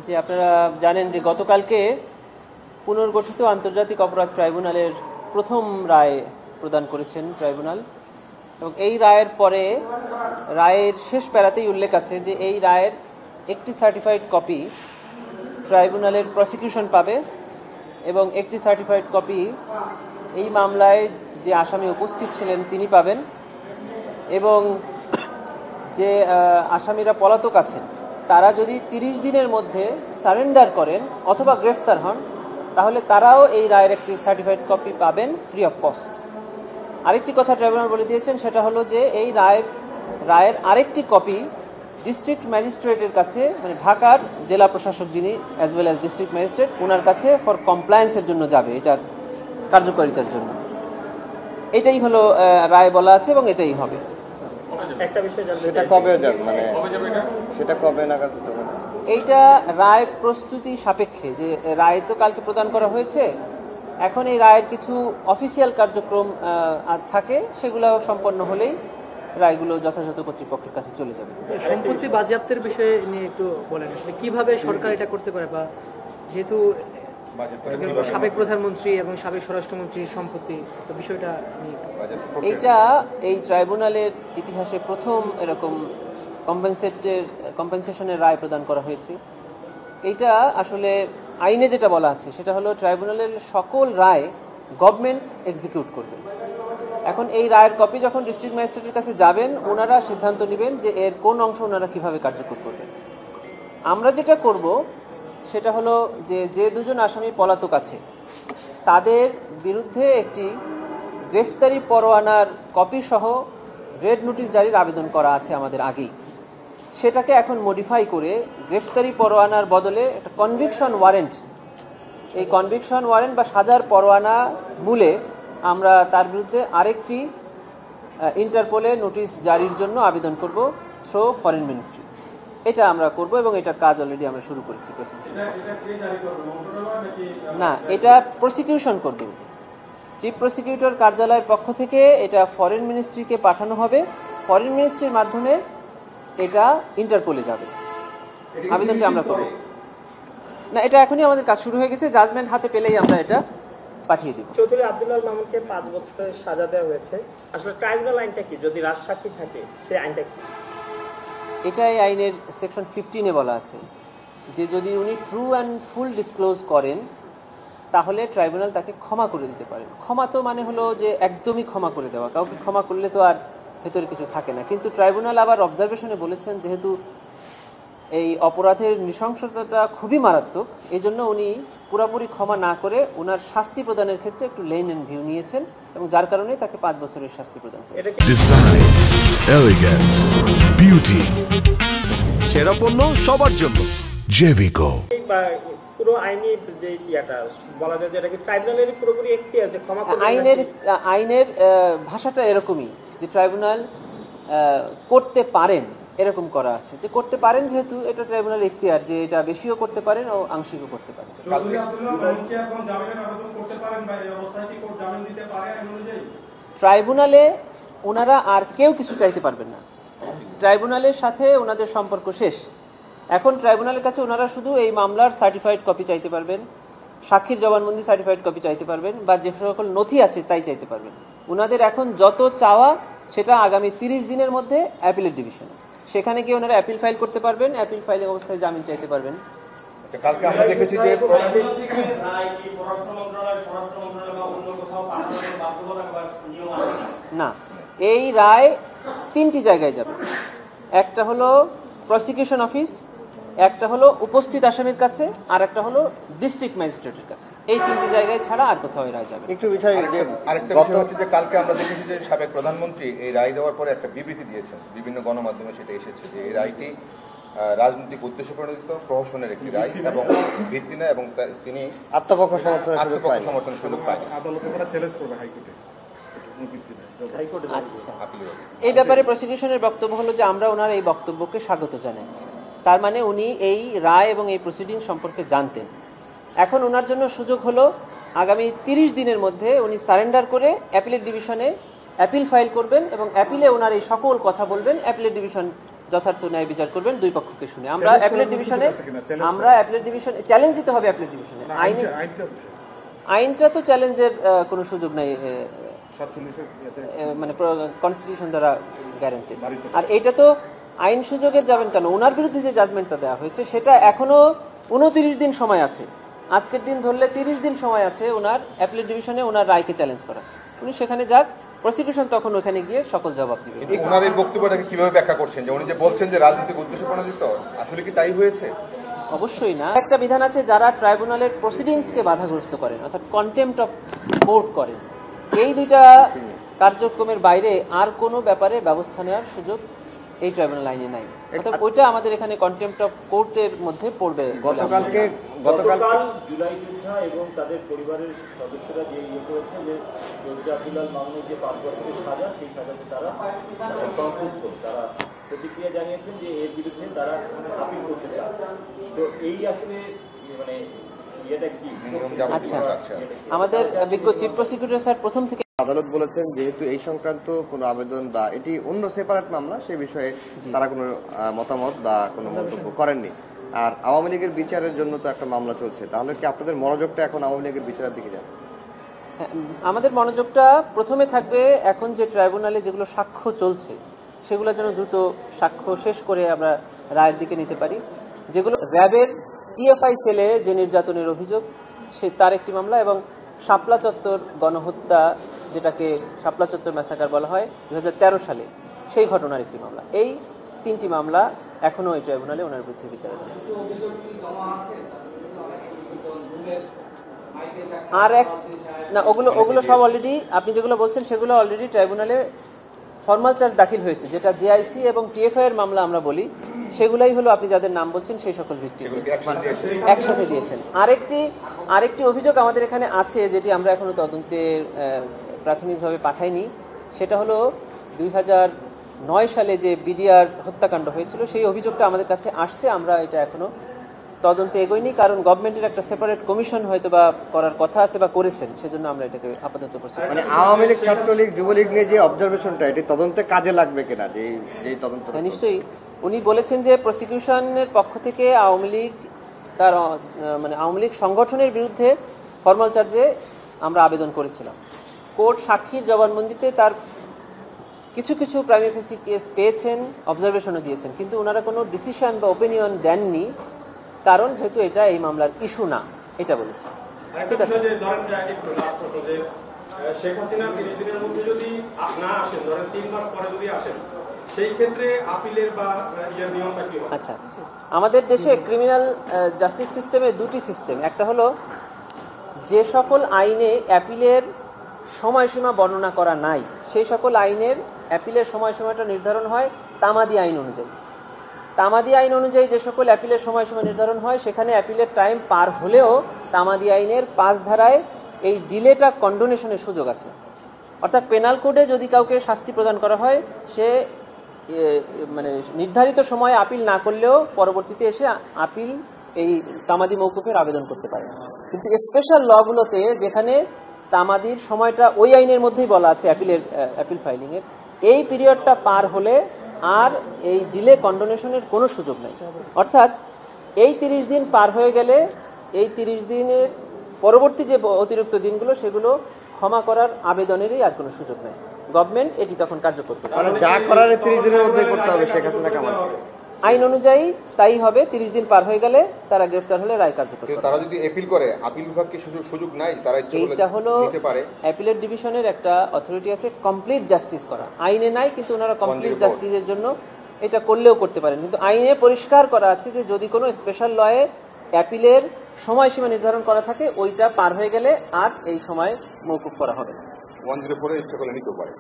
যে আপনারা জানেন যে গতকালকে পুনর্গঠিত আন্তর্জাতিক অপরাধ ট্রাইব্যুনালের প্রথম রায় প্রদান করেছেন ট্রাইব্যুনাল, এবং এই রায়ের পরে রায়ের শেষ প্যারাতেই উল্লেখ আছে যে এই রায়ের একটি সার্টিফাইড কপি ট্রাইব্যুনালের প্রসিকিউশন পাবে এবং একটি সার্টিফাইড কপি এই মামলায় যে আসামি উপস্থিত ছিলেন তিনি পাবেন, এবং যে আসামিরা পলাতক আছেন তারা যদি 30 দিনের মধ্যে সারেন্ডার করেন অথবা গ্রেফতার হন তাহলে তারাও এই রায়ের একটি সার্টিফাইড কপি পাবেন ফ্রি অফ কস্ট। আরেকটি কথা ট্রাইব্যুনাল বলে দিয়েছেন, সেটা হলো যে এই রায়ের আরেকটি কপি ডিস্ট্রিক্ট ম্যাজিস্ট্রেটের কাছে, মানে ঢাকার জেলা প্রশাসক যিনি as well as district magistrate, ওনার কাছে ফর কমপ্লায়েন্সের জন্য যাবে, এটা কার্যকারিতার জন্য। এটাই হলো রায় বলা আছে এবং এটাই হবে। একটা বিষয় সেটা কবে যাবে, মানে সেটা কবে নাগাদ হতে পারে? এইটা রায় প্রস্তুতি সাপেক্ষে, যে রায় তো কালকে প্রদান করা হয়েছে, এখন এই রায়ের কিছু অফিসিয়াল কার্যক্রম থাকে, সেগুলো সম্পন্ন হলেই রায়গুলো যথাযথ কর্তৃপক্ষের কাছে চলে যাবে। সম্পত্তি বাজেয়াপ্তের বিষয়ে নিয়ে একটু বলেন, আসলে কিভাবে সরকার এটা করতে পারে, বা যেহেতু সাবেক প্রধানমন্ত্রী এবং সাবেক স্বরাষ্ট্রমন্ত্রীর সম্পত্তি, তো বিষয়টা এইটা এই ট্রাইব্যুনালের ইতিহাসে প্রথম এরকম কম্পেনসেশনের রায় প্রদান করা হয়েছে। এইটা আসলে আইনে যেটা বলা আছে সেটা হলো ট্রাইব্যুনালের সকল রায় গভর্নমেন্ট এক্সিকিউট করবে। এখন এই রায়ের কপি যখন ডিস্ট্রিক্ট ম্যাজিস্ট্রেটের কাছে যাবেন, ওনারা সিদ্ধান্ত নেবেন যে এর কোন অংশ ওনারা কিভাবে কার্যকর করবেন। আমরা যেটা করব সেটা হলো যে দুজন আসামি পলাতক আছে তাদের বিরুদ্ধে একটি গ্রেফতারি পরোয়ানার কপি সহ রেড নোটিশ জারির আবেদন করা আছে আমাদের আগেই। সেটাকে এখন মডিফাই করে গ্রেফতারি পরোয়ানার বদলে একটা কনভিকশন ওয়ারেন্ট, এই কনভিকশন ওয়ারেন্ট বা সাজার পরোয়ানা মূলে আমরা তার বিরুদ্ধে আরেকটি ইন্টারপোলে নোটিশ জারির জন্য আবেদন করব থ্রু ফরেন মিনিস্ট্রি। এটা আমরা করব এবং এটার কাজ অলরেডি আমরা শুরু করেছি। প্রসিকিউশন না, এটা প্রসিকিউশন করবে চিফ প্রসিকিউটর কার্যালয়ের পক্ষ থেকে, এটা ফরেন মিনিস্ট্রিকে পাঠানো হবে, ফরেন মিনিস্ট্রির মাধ্যমে এটা ইন্টারপোলে যাবে। আবেদনটা আমরা করব না, এটা এখনই আমাদের কাজ শুরু হয়ে গেছে, জাজমেন্ট হাতে পেলেই আমরা এটা পাঠিয়ে দিব। চৌধুরী আব্দুল্লাহ মামুনকে 5 বছরের সাজা দেওয়া হয়েছে। আসলে ট্রাইব্যুনাল আইনটা কি, যদি রাজসাক্ষী থাকে সেই আইনটা কি? এটা এই আইনের সেকশন 15-এ বলা আছে যে যদি উনি ট্রু অ্যান্ড ফুল ডিসক্লোজ করেন তাহলে ট্রাইব্যুনাল তাকে ক্ষমা করে দিতে পারেন। ক্ষমা তো মানে হলো যে একদমই ক্ষমা করে দেওয়া, কাউকে ক্ষমা করলে তো আর ভেতরে কিছু থাকে না। কিন্তু ট্রাইব্যুনাল আবার অবজারভেশনে বলেছেন যেহেতু এই অপরাধের নৃশংসতাটা খুবই মারাত্মক, এই জন্য উনি পুরোপুরি ক্ষমা না করে ওনার শাস্তি প্রদানের ক্ষেত্রে একটু লেন এন্ড ভিউ নিয়েছেন, এবং যার কারণে তাকে 5 বছরের শাস্তি প্রদান করেছেন। ডিজাইন, এলিগেন্স, বিউটি, সেরা পণ্য সবার জন্য জেভিকো। পুরো আইনি যে ইয়াটা বলা যায় যে এটা কি ট্রাইব্যুনালের পুরোপুরি এখতিয়ার যে ক্ষমা করবে? আইনের ভাষাটা এরকমই যে ট্রাইব্যুনাল করতে পারেন, এরকম করা আছে যে করতে পারেন, যেহেতু এটা ট্রাইব্যুনাল এখতিয়ার যে এটা বেশিও করতে পারেন ও আংশিকও করতে পারেন। ট্রাইব্যুনালে ওনারা আর কেউ কিছু চাইতে পারবেন না, ট্রাইব্যুনালের সাথে ওনাদের সম্পর্ক শেষ। এখন ট্রাইব্যুনালের কাছে ওনারা শুধু এই মামলার সার্টিফাইড কপি চাইতে পারবেন, সাক্ষীর জবানবন্দি সার্টিফাইড কপি চাইতে পারবেন, বা যে সকল নথি আছে তাই চাইতে পারবেন। ওনাদের এখন যত চাওয়া সেটা আগামী 30 দিনের মধ্যে অ্যাপিলেট ডিভিশনে, সেখানে গিয়ে ওনারা অ্যাপিল ফাইল করতে পারবেন, অ্যাপিল ফাইলিং অবস্থায় জামিন চাইতে পারবেন। কালকে আমরা দেখেছি যে না, এই রায় 3টি জায়গায় যাবে। একটা হলো প্রসিকিউশন অফিস, একটা হলো উপস্থিত আসামির কাছে, আর একটা হলো ডিস্ট্রিক্ট ম্যাজিস্ট্রেটের কাছে। এই 3টি জায়গায় ছাড়া আর কোথাও এই রায় যাবে। একটু বিষয় যে আরেকটা বিষয় হচ্ছে যে কালকে আমরা দেখেছি যে সাবেক প্রধানমন্ত্রী এই রায় দেওয়ার পরে একটা বিবৃতি দিয়েছেন, বিভিন্ন গণমাধ্যমে সেটা এসেছে যে এই রায়টি রাজনৈতিক উদ্দেশ্য প্রণোদিত প্রহসনের একটি রায় এবং ভিত্তি না, এবং তিনি আত্মপক্ষ সমর্থনের সুযোগ পায়। আচ্ছা, এই ব্যাপারে প্রসিকিউশনের বক্তব্য হলো যে আমরা ওনার এই বক্তব্যকে স্বাগত জানাই। তার মানে উনি এই রায় এবং এই প্রসিডিং সম্পর্কে জানতেন। এখন ওনার জন্য সুযোগ হলো আগামী 30 দিনের মধ্যে উনি সারেন্ডার করে অ্যাপিলেট ডিভিশনে অ্যাপিল ফাইল করবেন এবং অ্যাপিলে ওনার এই সকল কথা বলবেন, অ্যাপিলেট ডিভিশন যথার্থ ন্যায় বিচার করবেন দুই পক্ষকে শুনে। আমরা অ্যাপিলেট ডিভিশনে চ্যালেঞ্জ দিতে হবে। অ্যাপিলেট ডিভিশনে আইনটা তো চ্যালেঞ্জের কোনো সুযোগ নাই, মানে কনস্টিটিউশন দ্বারা গ্যারান্টেড। আর এইটা তো আইন সুযোগের যাবেন কেন, ওনার বিরুদ্ধে যে জাজমেন্টটা দেওয়া হয়েছে সেটা এখনো 29 দিন সময় আছে। আজকের দিন ধরলে 30 দিন সময় আছে ওনার অ্যাপিলেট ডিভিশনে ওনার রায়কে চ্যালেঞ্জ করা। উনি সেখানে যাক, প্রসিকিউশন তখন ওখানে গিয়ে সকল জবাব দিবে। ওনার এই বক্তব্যটাকে কিভাবে ব্যাখ্যা করছেন, যে উনি যে বলছেন যে রাজনৈতিক উদ্দেশ্য প্রণোদিত, আসলে কি তাই হয়েছে? অবশ্যই না। একটা বিধান আছে, যারা ট্রাইব্যুনালের প্রসিডিংসকে বাধাগ্রস্ত করেন অর্থাৎ কন্টেম্পট অফ কোর্ট করেন, এই দুইটা কার্যক্রমের বাইরে আর কোনো ব্যাপারে ব্যবস্থা নেওয়ার সুযোগ এই ট্রাইব্যুনাল আইনে নাই। অর্থাৎ ওইটা আমাদের এখানে কন্টেম্পট অফ কোর্টের মধ্যে পড়বে। গতকাল জুলাই যোদ্ধা এবং তাদের পরিবারের সদস্যরা যে করেছে যে জোরজা আব্দুল্লাহ মামুনের যে 5 বছরের সাজা, সেই সাজাতে তারা সম্পৃক্ত, তারা প্রতিক্রিয়া জানিয়েছেন যে এর বিরুদ্ধে তারা আপিল করতে চান। তো এই আসলে মানে ইয়েটা কি? আচ্ছা, আমাদের বিজ্ঞ চিফ প্রসিকিউটর স্যার প্রথম থেকে আদালত বলেছেন যেহেতু এই সংক্রান্ত কোনো আবেদন বা এটি অন্য সেপারেট মামলা, সে বিষয়ে তারা কোনো মতামত বা কোনো মন্তব্য করেননি। আর আওয়ামী লীগের বিচারের জন্য তো একটা মামলা চলছে, তাহলে কি আপনাদের মনোযোগটা এখন আওয়ামী লীগের বিচারের দিকে যাবে? আমাদের মনোযোগটা প্রথমে থাকবে এখন যে ট্রাইব্যুনালে যেগুলো সাক্ষ্য চলছে সেগুলো যেন দ্রুত সাক্ষ্য শেষ করে আমরা রায়ের দিকে নিতে পারি। যেগুলো র্যাবের টিএফআই সেলে যে নির্যাতনের অভিযোগ, সে তার একটি মামলা, এবং শাপলা চত্বর গণহত্যা, যেটাকে শাপলা চত্বর ম্যাসাকার বলা হয় 2013 সালে, সেই ঘটনার একটি মামলা। এই 3টি মামলা এখনো এই ট্রাইব্যুনালে ওনার বিরুদ্ধে বিচারাধীন আছে। আর এক না, ওগুলো সব অলরেডি, আপনি যেগুলো বলছেন সেগুলো অলরেডি ট্রাইব্যুনালে ফর্মাল চার্জ দাখিল হয়েছে, যেটা জেআইসি এবং টিএফআই এর মামলা আমরা বলি, সেগুলাই হলো আপনি যাদের নাম বলছেন সেই সকল ভিক্টিম একসাথে দিয়েছেন। আরেকটি অভিযোগ আমাদের এখানে আছে, যেটি আমরা এখনো তদন্তে প্রাথমিকভাবে পাঠাইনি, সেটা হলো 2009 সালে যে বিডিআর হত্যাকাণ্ড হয়েছিল, সেই অভিযোগটা আমাদের কাছে আসছে। আমরা এটা এখনো তদন্তে এগোয়নি, কারণ গভর্নমেন্টের একটা সেপারেট কমিশন হয়তো বা করার কথা আছে বা করেছেন, সেজন্য আমরা এটাকে আপাতত মানে আওয়ামী লীগ, ছাত্রলীগ, যুবলীগ নিয়ে যে অবজারভেশনটা, এটি তদন্তে কাজে লাগবে কিনা? যে তদন্ত নিশ্চয়ই উনি বলেছেন যে প্রসিকিউশনের পক্ষ থেকে আওয়ামী লীগ তার মানে আওয়ামী লীগ সংগঠনের বিরুদ্ধে ফর্মাল চার্জে আমরা আবেদন করেছিলাম। কোর্ট সাক্ষীর জবানবন্দিতে তার কিছু কিছু প্রাইমি ফেসি কেস পেয়েছেন, অবজারভেশনও দিয়েছেন, কিন্তু ওনারা কোনো ডিসিশন বা ওপিনিয়ন দেননি, কারণ যেহেতু এটা এই মামলার ইস্যু না, এটা বলেছেন। ঠিক আছে, শেখ হাসিনা 30 দিনের মধ্যে যদি না আসেন, ধরেন 3 মাস পরে যদি আসেন, সেই ক্ষেত্রে আপিলের বা ইয়ের নিয়মটা কি হবে? আচ্ছা, আমাদের দেশে ক্রিমিনাল জাস্টিস সিস্টেমে 2টি সিস্টেম। একটা হলো যে সকল আইনে অ্যাপিলের সময়সীমা বর্ণনা করা নাই, সেই সকল আইনের অ্যাপিলের সময়সীমাটা নির্ধারণ হয় তামাদি আইন অনুযায়ী। তামাদি আইন অনুযায়ী যে সকল অ্যাপিলের সময়সীমা নির্ধারণ হয়, সেখানে অ্যাপিলের টাইম পার হলেও তামাদি আইনের 5 ধারায় এই ডিলেটা কন্ডোনেশনের সুযোগ আছে। অর্থাৎ পেনাল কোডে যদি কাউকে শাস্তি প্রদান করা হয়, সে মানে নির্ধারিত সময়ে আপিল না করলেও পরবর্তীতে এসে আপিল এই তামাদি মওকুফের আবেদন করতে পারে। কিন্তু স্পেশাল লগুলোতে যেখানে তামাদির সময়টা ওই আইনের মধ্যেই বলা আছে অ্যাপিল ফাইলিংয়ের, এই পিরিয়ডটা পার হলে আর এই ডিলে কন্ডোনেশনের কোনো সুযোগ নেই। অর্থাৎ এই 30 দিন পার হয়ে গেলে এই 30 দিনের পরবর্তী যে অতিরিক্ত দিনগুলো, সেগুলো ক্ষমা করার আবেদনেরই আর কোনো সুযোগ নেই। গভর্নমেন্ট এটি তখন কার্যকর করবে। যা করার 30 দিনের মধ্যে করতে হবে শেখ হাসিনা কামাল আইন অনুযায়ী তাই হবে। 30 দিন পার হয়ে গেলে তারা গ্রেফতার হলে রায় কার্যকর করবে। তারা যদি আপিল করে, আপিল বিভাগকে সুযোগ নাই, তারা ইচ্ছা করলে নিতে পারে। অ্যাপিলেট ডিভিশনের একটা অথরিটি আছে কমপ্লিট জাস্টিস করা, আইনে নাই, কিন্তু ওনারা কমপ্লিট জাস্টিসের জন্য এটা করলেও করতে পারেন। কিন্তু আইনে পরিষ্কার করা আছে যে যদি কোনো স্পেশাল লয়ে অ্যাপিলের সময়সীমা নির্ধারণ করা থাকে, ওইটা পার হয়ে গেলে আর এই সময় মওকুফ করা হবে না। 104 ইচ্ছা করলে নিতে পারে।